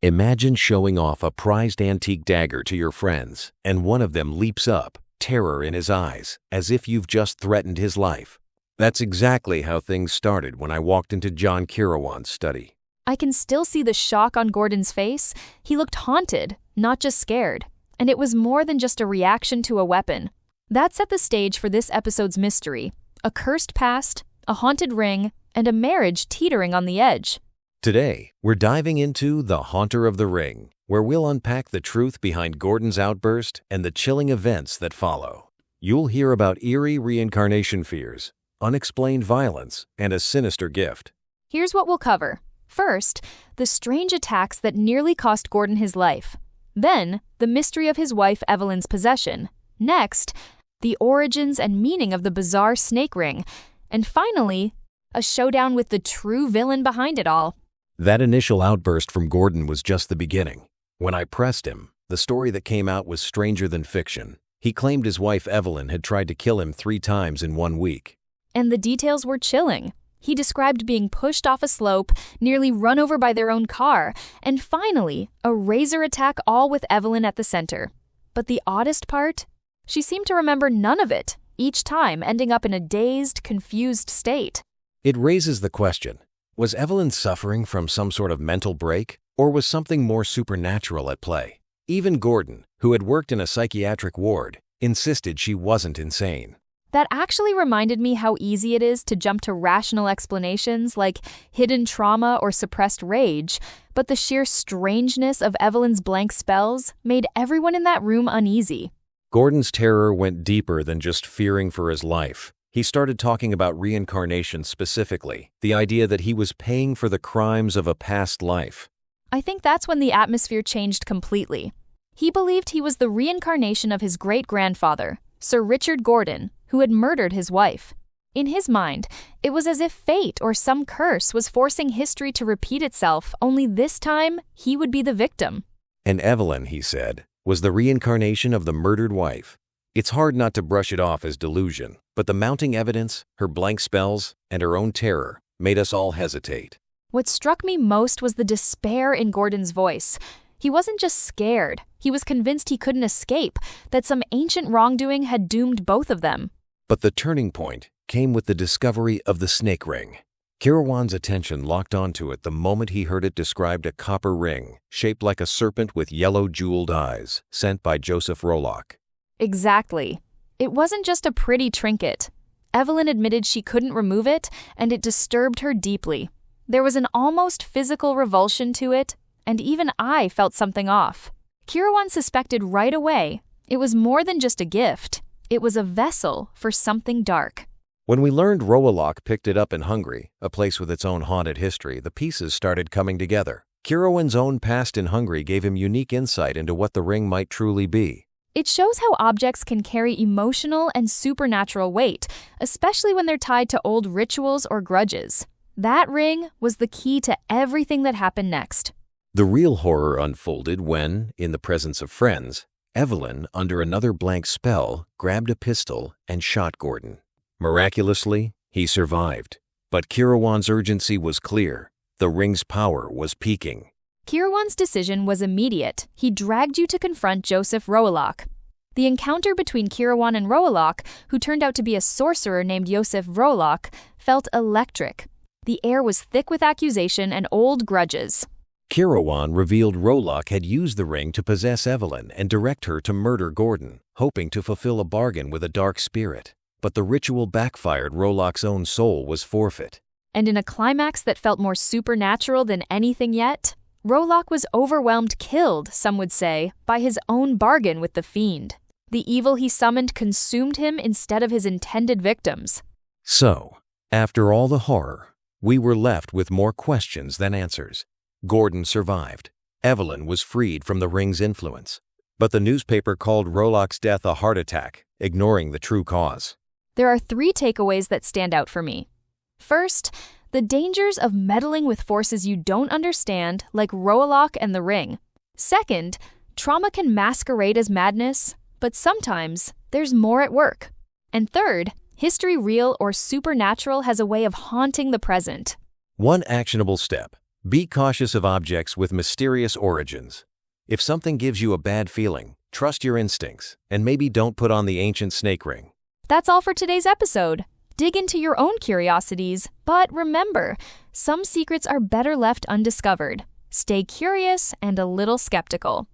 Imagine showing off a prized antique dagger to your friends, and one of them leaps up, terror in his eyes, as if you've just threatened his life. That's exactly how things started when I walked into John Kirawan's study. I can still see the shock on Gordon's face. He looked haunted, not just scared. And it was more than just a reaction to a weapon. That set the stage for this episode's mystery: a cursed past, a haunted ring, and a marriage teetering on the edge. Today, we're diving into The Haunter of the Ring, where we'll unpack the truth behind Gordon's outburst and the chilling events that follow. You'll hear about eerie reincarnation fears, unexplained violence, and a sinister gift. Here's what we'll cover. First, the strange attacks that nearly cost Gordon his life. Then, the mystery of his wife Evelyn's possession. Next, the origins and meaning of the bizarre snake ring. And finally, a showdown with the true villain behind it all. That initial outburst from Gordon was just the beginning. When I pressed him, the story that came out was stranger than fiction. He claimed his wife Evelyn had tried to kill him 3 times in 1 week. And the details were chilling. He described being pushed off a slope, nearly run over by their own car, and finally, a razor attack, all with Evelyn at the center. But the oddest part? She seemed to remember none of it, each time ending up in a dazed, confused state. It raises the question, was Evelyn suffering from some sort of mental break, or was something more supernatural at play? Even Gordon, who had worked in a psychiatric ward, insisted she wasn't insane. That actually reminded me how easy it is to jump to rational explanations like hidden trauma or suppressed rage, but the sheer strangeness of Evelyn's blank spells made everyone in that room uneasy. Gordon's terror went deeper than just fearing for his life. He started talking about reincarnation specifically, the idea that he was paying for the crimes of a past life. I think that's when the atmosphere changed completely. He believed he was the reincarnation of his great-grandfather, Sir Richard Gordon, who had murdered his wife. In his mind, it was as if fate or some curse was forcing history to repeat itself, only this time he would be the victim. And Evelyn, he said, was the reincarnation of the murdered wife. It's hard not to brush it off as delusion, but the mounting evidence, her blank spells, and her own terror made us all hesitate. What struck me most was the despair in Gordon's voice. He wasn't just scared. He was convinced he couldn't escape, that some ancient wrongdoing had doomed both of them. But the turning point came with the discovery of the snake ring. Kirawan's attention locked onto it the moment he heard it described: a copper ring, shaped like a serpent with yellow jeweled eyes, sent by Joseph Rolock. Exactly. It wasn't just a pretty trinket. Evelyn admitted she couldn't remove it, and it disturbed her deeply. There was an almost physical revulsion to it, and even I felt something off. Kirawan suspected right away it was more than just a gift. It was a vessel for something dark. When we learned Rolock picked it up in Hungary, a place with its own haunted history, the pieces started coming together. Kirawan's own past in Hungary gave him unique insight into what the ring might truly be. It shows how objects can carry emotional and supernatural weight, especially when they're tied to old rituals or grudges. That ring was the key to everything that happened next. The real horror unfolded when, in the presence of friends, Evelyn, under another blank spell, grabbed a pistol and shot Gordon. Miraculously, he survived. But Kirawan's urgency was clear. The ring's power was peaking. Kirawan's decision was immediate. He dragged you to confront Joseph Rolock. The encounter between Kirawan and Rolock, who turned out to be a sorcerer named Joseph Rolock, felt electric. The air was thick with accusation and old grudges. Kirawan revealed Rolock had used the ring to possess Evelyn and direct her to murder Gordon, hoping to fulfill a bargain with a dark spirit. But the ritual backfired. Rolock's own soul was forfeit. And in a climax that felt more supernatural than anything yet, Rolock was overwhelmed, killed, some would say, by his own bargain with the fiend. The evil he summoned consumed him instead of his intended victims. So, after all the horror, we were left with more questions than answers. Gordon survived. Evelyn was freed from the ring's influence. But the newspaper called Rolock's death a heart attack, ignoring the true cause. There are 3 takeaways that stand out for me. First, the dangers of meddling with forces you don't understand, like Rolock and the ring. Second, trauma can masquerade as madness, but sometimes there's more at work. And third, history, real or supernatural, has a way of haunting the present. One actionable step: Be cautious of objects with mysterious origins. If something gives you a bad feeling, trust your instincts, and maybe don't put on the ancient snake ring. That's all for today's episode. Dig into your own curiosities, but remember, some secrets are better left undiscovered. Stay curious and a little skeptical.